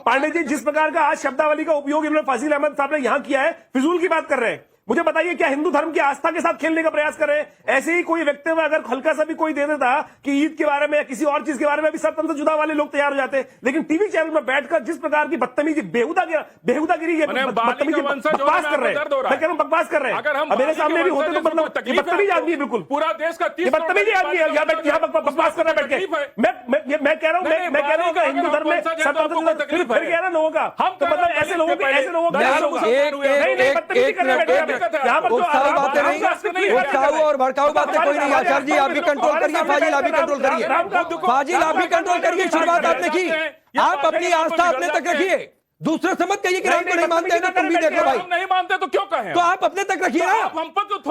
पांडे जी, जिस प्रकार का आज शब्दावली का उपयोग इन्होंने फसील अहमद साहब ने यहाँ किया है, फिजूल की बात कर रहे हैं। मुझे बताइए, क्या हिंदू धर्म की आस्था के साथ खेलने का प्रयास कर रहे हैं? ऐसे ही कोई व्यक्ति में अगर हल्का सा भी कोई दे देता कि ईद के बारे में या किसी और चीज के बारे में भी स्वतंत्र जुदा वाले लोग तैयार हो जाते, लेकिन टीवी चैनल में बैठकर जिस प्रकार की बदतमीजी, बेहुदागिरी, बदतमीजी बकवास कर रहे हैं। मैं कह रहा हूं बकवास कर रहे हैं। अब मेरे सामने भी होते तो मतलब ये बदतमीजी आदमी है, बिल्कुल पूरा देश का ये बदतमीजी आदमी है। यहाँ बकवास कर रहे हैं बैठ के। मैं कह रहा हूँ कि हिंदू धर्म में स्वतंत्र फिर कह रहा लोगों का, तो मतलब ऐसे लोगों का नहीं बदतमीजी कर रहे हैं। यहाँ पर उत्साह बातें नहीं, उत्साह और भड़काऊ बातें कोई नहीं। आचार्य जी, आप भी कंट्रोल करिए, फाजिल आप भी कंट्रोल करिए, फाजिल आप भी कंट्रोल करिए। शुरुआत आपने की, आप अपनी आस्था अपने तक रखिए, दूसरे से मत कहिए कि राम को नहीं मानते हैं, तो तुम भी देखो भाई। हम नहीं मानते तो क्यों कहें? तो आप अपने तक रखिए ना,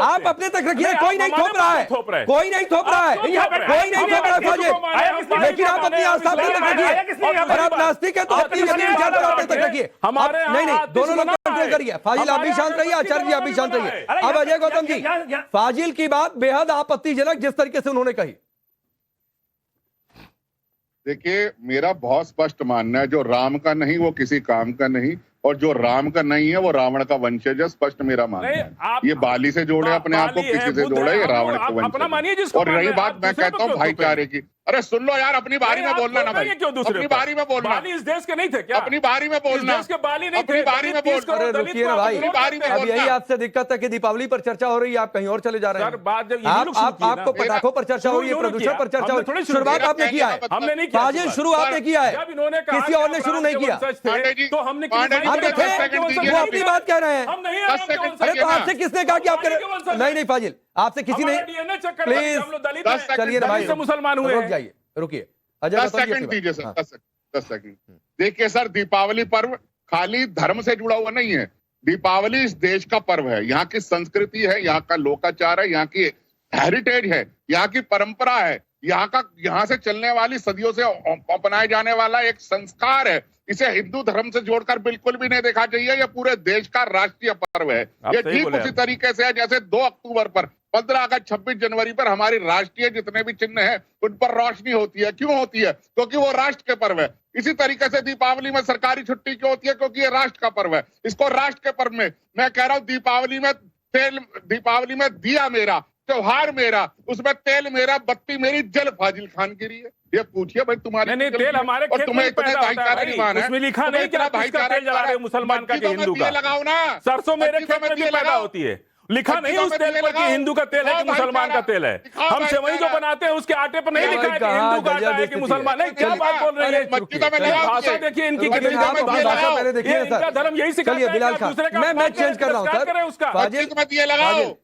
आप अपने तक रखिए। कोई नहीं थोप रहा है, कोई नहीं थोप रहा है, कोई नहीं थोप रहा है फाजिल, लेकिन आप अपनी आस्था अपने तक रखिए। अगर आप नास्तिक है तो अपनी विचारधारा अपने तक रखिए। नहीं, दोनों लोग कंट्रोल करिए। फाजिल आप भी शांत रहिए, आचार्य जी आप भी शांत रहिए। अब अजय गौतम जी, फाजिल की बात बेहद आपत्तिजनक जिस तरीके से उन्होंने कही। देखिए, मेरा बहुत स्पष्ट मानना है, जो राम का नहीं वो किसी काम का नहीं, और जो राम का नहीं है वो रावण का वंशज है। स्पष्ट मेरा मानना है। ये बाली से जोड़े अपने आप को, किसी से जोड़े, ये रावण के वंशज। और रही बात, मैं कहता हूँ भाईचारे की, अरे सुन लो यार, अपनी बारी में बोलना ना भाई, अपनी बारी में बोलना। इस देश के नहीं थे क्या? अपनी बारी में बोलना, देश के बाली नहीं अपनी थे। बारी में बोलना। अरे रुकिए ना भाई, बारी में अब यही बोलना। आपसे दिक्कत है कि दीपावली पर चर्चा हो रही है, आप कहीं और चले जा रहे सर, बात जब हैं। यही लोग शुरू की ना। आपको पटाखों पर चर्चा हो रही है, प्रदूषण पर चर्चा हो रही है। शुरुआत आपने किया है, हमने नहीं किया। फाजिल शुरुआत ने किया है, जब इन्होंने कहा किसी और ने शुरू नहीं किया। पांडे जी, तो हमने पांडे जी, आप मुझे थे, 10 सेकंड दीजिए वो ना। अपनी बात कह रहे हैं। हम नहीं 10 सेकंड अरे तो आपसे किसने कहा कि आप नहीं फाजिल, आपसे किसी ने, प्लीज चलिए ना भाई, मुसलमान हुए रुक जाइए, रुकिए। अजय 10 गौतम जी, सेकंड अपनी दीजिए बात। Sir, 10 second. देखिए सर, दीपावली पर्व खाली धर्म से जुड़ा हुआ नहीं है। दीपावली इस देश का पर्व है, यहाँ की संस्कृति है, यहाँ का लोकाचार है, यहाँ की हेरिटेज है, यहाँ की परंपरा है, यहाँ से चलने वाली सदियों से अपनाए जाने वाला एक संस्कार है। इसे हिंदू धर्म से जोड़कर बिल्कुल भी नहीं देखा चाहिए। ये पूरे देश का राष्ट्रीय पर्व है। ये ठीक उसी तरीके से है जैसे 2 अक्टूबर पर, 15 अगस्त, 26 जनवरी पर हमारी राष्ट्रीय जितने भी चिन्ह हैं उन पर रोशनी होती है। क्यों होती है? क्योंकि वो राष्ट्र के पर्व है। इसी तरीके से दीपावली में सरकारी छुट्टी क्यों होती है? क्योंकि ये राष्ट्र का पर्व है। इसको राष्ट्र के पर्व में, मैं कह रहा हूँ, दीपावली में दिया मेरा, त्योहार मेरा, उसमें तेल मेरा, बत्ती मेरी, जल फाजिल खान गिरी है। ये पूछिए भाई, तुम्हारे नहीं, तेल हमारे और खेत तुम्हें में इतने पैदा होता है भाईचारा भाई। की मान है, उसमें लिखा नहीं कि आप किसका तेल जला रहे हो, मुसलमान का कि हिंदू का। लगाओ ना, सरसों मेरे खेत में भी पैदा होती है, लिखा नहीं उस तेल पर कि हिंदू का तेल है कि मुसलमान का तेल है। हम सेवई जो बनाते हैं उसके आटे पर नहीं लिखा है कि हिंदू का आटा है कि मुसलमान। नहीं, क्या बात बोल रहे हैं? भाषा देखिए इनकी कितनी पहले देखिए इनका सर, धर्म यही सिखाता चलिए है बिलाल कि आप खान, दूसरे का मैं अपमान चेंज कर रहा हूँ करें सर। उसका। फाजिल,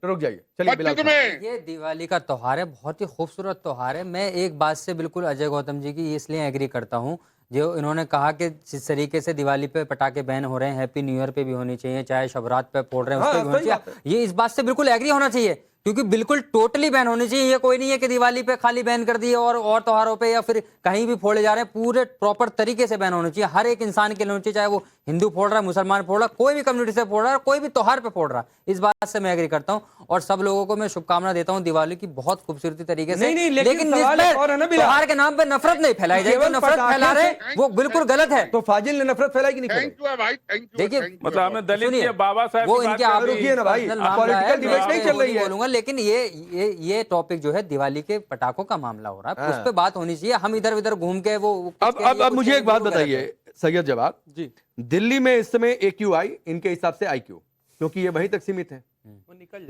रुक जाइए, चलिए बिलाल खान। ये दिवाली का त्योहार है, बहुत ही खूबसूरत त्योहार है। मैं एक बात से बिल्कुल अजय गौतम जी की इसलिए एग्री करता हूँ, जो इन्होंने कहा कि जिस तरीके से दिवाली पे पटाखे बैन हो रहे हैं, हैप्पी न्यू ईयर पे भी होनी चाहिए, चाहे शबरात पे फोड़ रहे हैं उस पे भी होनी चाहिए। ये इस बात से बिल्कुल एग्री होना चाहिए, क्योंकि बिल्कुल टोटली बैन होनी चाहिए। ये कोई नहीं है कि दिवाली पे खाली बैन कर दिए और त्योहारों पे या फिर कहीं भी फोड़े जा रहे हैं। पूरे प्रॉपर तरीके से बैन होनी चाहिए, हर एक इंसान के लिए होनी चाहिए, चाहे वो हिंदू फोड़ रहा है, मुसलमान फोड़ रहा है, कोई भी कम्युनिटी से फोड़ रहा है, कोई भी त्योहार पे फोड़ रहा है। इस बात से मैं एग्री करता हूँ और सब लोगों को मैं शुभकामना देता हूँ दिवाली की बहुत खूबसूरती तरीके से। लेकिन त्योहार के नाम पे नफरत नहीं फैलाई जाएगी। नफरत फैला रहे वो बिल्कुल गलत है। तो फाजिल ने नफरत फैलाई कि नहीं फैलाई? थैंक यू है भाई, थैंक यू। देखिए, मतलब हमने दलित के बाबा साहब वो इनके आप रुकिए ना भाई, पॉलिटिकल डिबेट नहीं चल रही है। बोलूंगा, लेकिन ये टॉपिक जो है दिवाली के पटाखों का मामला हो रहा है, उस पे बात होनी चाहिए। हम इधर उधर घूम के वो अब मुझे एक बात बताइए सैयद जवाब जी, दिल्ली में इस समय AQI इनके हिसाब से IQ, क्योंकि ये वहीं तक सीमित है,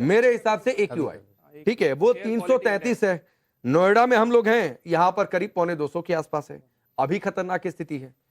मेरे हिसाब से AQI ठीक है वो 333 है। नोएडा में हम लोग हैं, यहाँ पर करीब 250 के आसपास है, अभी खतरनाक स्थिति है।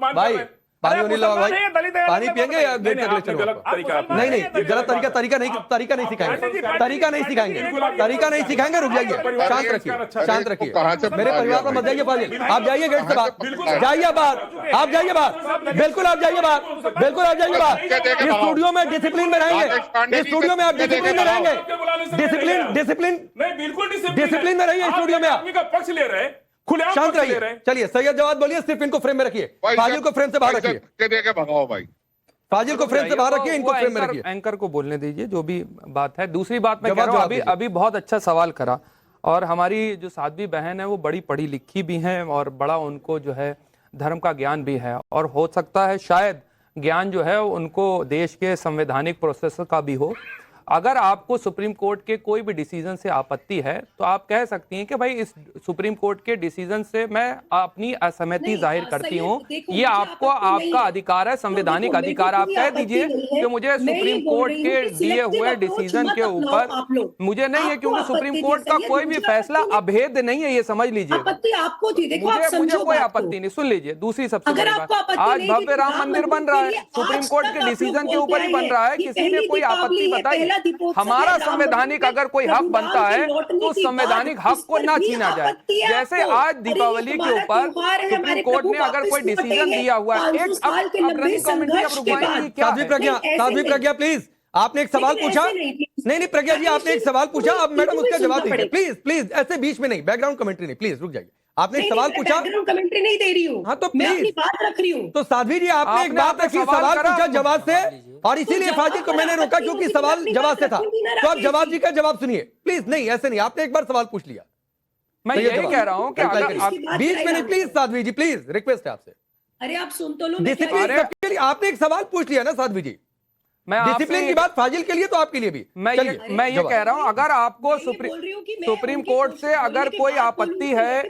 अपमान कर भाई रहे हैं पानी नहीं लगा भाई, दलित है, पानी गलत पियेंगे या नहीं, गेट नहीं, करके आपने चलो? गलत तरीका अपनाया। नहीं नहीं, गलत तरीका नहीं सिखाएंगे, तरीका नहीं सिखाएंगे। रुक जाइए, शांत रखिए। मेरे परिवार पर मत जाइए फाजिल, आप जाइए गेट से बाहर, जाइए बाहर, आप जाइए बाहर, बिल्कुल आप जाइए बाहर, बिल्कुल आप जाइए बाहर। इस स्टूडियो में डिसिप्लिन में रहेंगे, इस स्टूडियो में आप डिसिप्लिन में रहेंगे, डिसिप्लिन नहीं, बिल्कुल डिसिप्लिन में रहिए स्टूडियो में आप। आदमी का पक्ष ले रहे हैं, खुलेआम शांत पक्ष ले रहिए। रहे हैं। चलिए सैयद जवाद बोलिए, सिर्फ इनको फ्रेम में रखिए, फाजिल को फ्रेम से बाहर रखिए, देके भगाओ भाई। फाजिल को फ्रेम से बाहर रखिए, इनको फ्रेम में रखिए। एंकर को बोलने दीजिए जो भी बात है। दूसरी बात मैं जवाब कह रहा हूं, अभी दीजिए। अभी बहुत अच्छा सवाल करा, और हमारी जो साध्वी बहन है वो बड़ी पढ़ी लिखी भी हैं और बड़ा उनको जो है धर्म का ज्ञान भी है, और हो सकता है शायद ज्ञान जो है उनको देश के संवैधानिक प्रोसेस का भी हो। अगर आपको सुप्रीम कोर्ट के कोई भी डिसीजन से आपत्ति है तो आप कह सकती हैं कि भाई इस सुप्रीम कोर्ट के डिसीजन से मैं अपनी असहमति नहीं, जाहिर करती सैयद, हूँ। देखो, ये मुझे आपको आपत्ति नहीं आपका है। अधिकार है, संवैधानिक देखो, अधिकार। आप मेरे को कह कोई दीजिए आपत्ति नहीं है। कि मुझे मैं ये सुप्रीम बोल कोर्ट रही के हूँ कि दिए selective हुए approach डिसीजन मत के अपनाओ ऊपर आप लोग। मुझे नहीं है, आपको क्योंकि सुप्रीम आपत्ति कोर्ट नहीं, का कोई भी मुझे फैसला आपत्ति अभेद नहीं है, ये समझ लीजिए। आपत्ति आपको थी, देखो आप मुझे समझो कोई बात को। आपत्ति नहीं। सुन लीजिए दूसरी सबसे अगर बड़ी आपको बात, आपत्ति आज नहीं भव्य थी, राम मंदिर बन रहा है, सुप्रीम कोर्ट के डिसीजन के ऊपर ही बन रहा है, किसी ने कोई आपत्ति बताई? हमारा संवैधानिक अगर कोई हक बनता है तो उस संवैधानिक हक को ना छीना जाए। जैसे आज दीपावली के ऊपर सुप्रीम कोर्ट ने अगर कोई डिसीजन दिया हुआ है, एक रनिंग कमेंट्री अब रुकवाएंगे क्या है? साध्वी प्रज्ञा प्लीज, आपने एक सवाल पूछा। नहीं प्रज्ञा जी, आपने एक सवाल पूछा, अब मैडम उसका जवाब दीजिए प्लीज प्लीज। ऐसे बीच में नहीं, बैकग्राउंड कमेंट्री नहीं, प्लीज रुक जाइए। आपने एक सवाल पूछा, कमेंट्री नहीं दे रही हूँ। हाँ तो मैं अपनी प्लीज बात रख रही हूँ। तो साध्वी जी आपने एक बात रखी, सवाल पूछा जवाब से, और इसीलिए फाजिल को मैंने रोका क्योंकि सवाल जवाब से था। तो आप जवाब जी का जवाब सुनिए प्लीज। नहीं ऐसे नहीं, आपने एक बार सवाल पूछ लिया, मैं यही कह रहा हूं कि अगर आप बीच में नहीं, please Sadhvi ji please, request है आपसे, अरे आप सुन तो लो। डिसिप्लिन सबके लिए। आपने एक सवाल पूछ लिया ना साध्वी जी, मैं डिसिप्लिन की बात फाजिल के लिए तो आपके लिए भी। मैं ये कह रहा हूं, अगर आपको सुप्रीम कोर्ट से अगर कोई आपत्ति है,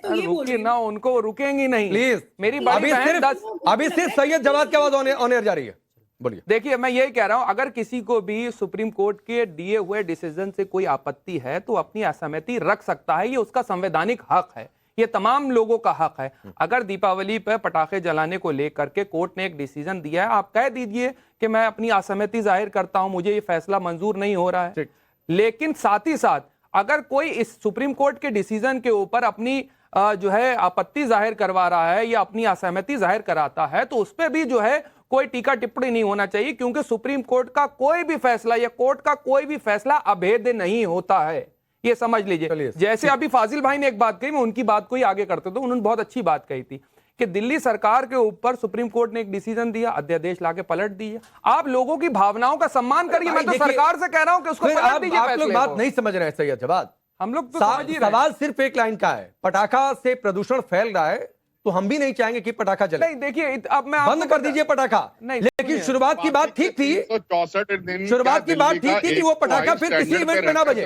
रुकी ना, उनको रुकेंगी नहीं प्लीज। मेरी बड़ी बहन अभी सिर्फ सैयद जवाद की आवाज ऑन एयर जा रही है, बोलिए। देखिए मैं यही कह रहा हूं, अगर किसी को भी सुप्रीम कोर्ट के दिए हुए डिसीजन से कोई आपत्ति है तो अपनी असहमति रख सकता है, ये उसका संवैधानिक हक है, ये तमाम लोगों का हक है। अगर दीपावली पर पटाखे जलाने को लेकर के कोर्ट ने एक डिसीजन दिया है, आप कह दीजिए कि मैं अपनी असहमति जाहिर करता हूं, मुझे ये फैसला मंजूर नहीं हो रहा है। लेकिन साथ ही साथ अगर कोई इस सुप्रीम कोर्ट के डिसीजन के ऊपर अपनी जो है आपत्ति जाहिर करवा रहा है या अपनी असहमति जाहिर कराता है तो उस पर भी जो है कोई टीका टिप्पणी नहीं होना चाहिए, क्योंकि सुप्रीम कोर्ट का कोई भी फैसला या कोर्ट का कोई भी फैसला अभेद्य नहीं होता है, ये समझ लीजिए। जैसे अभी फाजिल भाई ने एक बात कही, मैं उनकी बात को ही आगे करते तो उन्होंने बहुत अच्छी बात कही थी कि दिल्ली सरकार के ऊपर सुप्रीम कोर्ट ने एक डिसीजन दिया, अध्यादेश लाके पलट दीजिए। आप लोगों की भावनाओं का सम्मान करिए। मैं तो सरकार से कह रहा हूं कि उसको पलट दीजिए। आप लोग बात नहीं समझ रहे हैं सैयद जवाद, हम लोग तो समझ ही रहे हैं। सवाल सिर्फ एक लाइन का है, पटाखा से प्रदूषण फैल रहा है तो हम भी नहीं चाहेंगे कि पटाखा जले। नहीं देखिए, अब मैं बंद कर दीजिए पटाखा। नहीं, लेकिन शुरुआत की बात ठीक थी, 364 दिन शुरुआत की बात ठीक थी कि वो पटाखा फिर किसी इवेंट में ना बजे,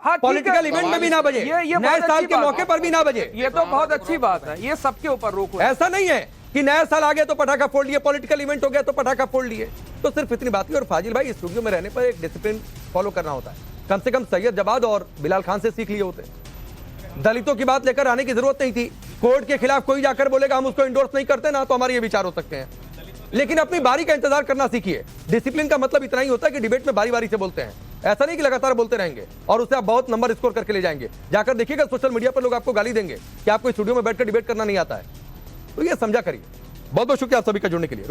हाँ, पॉलिटिकल इवेंट में भी ना बजे, नए साल के मौके पर भी ना बजे। ये तो बहुत अच्छी बात है, ये सबके ऊपर रोक। ऐसा नहीं है कि नया साल आ गया तो पटाखा फोड़ लिए, पॉलिटिकल इवेंट हो गया तो पटाखा फोड़ लिए। तो सिर्फ इतनी बात ही। और फाजिल भाई, स्टूडियो में रहने पर एक डिसिप्लिन फॉलो करना होता है, कम से कम सैयद जवाद और बिलाल खान से सीख लिए होते। दलितों की बात लेकर आने की जरूरत नहीं थी। कोर्ट के खिलाफ कोई जाकर बोलेगा हम उसको इंडोर्स नहीं करते ना, तो हमारे ये विचार हो सकते हैं, लेकिन अपनी बारी का इंतजार करना सीखिए। डिसिप्लिन का मतलब इतना ही होता है कि डिबेट में बारी बारी से बोलते हैं, ऐसा नहीं कि लगातार बोलते रहेंगे और उससे आप बहुत नंबर स्कोर करके ले जाएंगे। जाकर देखिएगा सोशल मीडिया पर लोग आपको गाली देंगे कि आपको स्टूडियो में बैठकर डिबेट करना नहीं आता है। तो ये समझा करिए। बहुत बहुत शुक्रिया आप सभी का जुड़ने के लिए।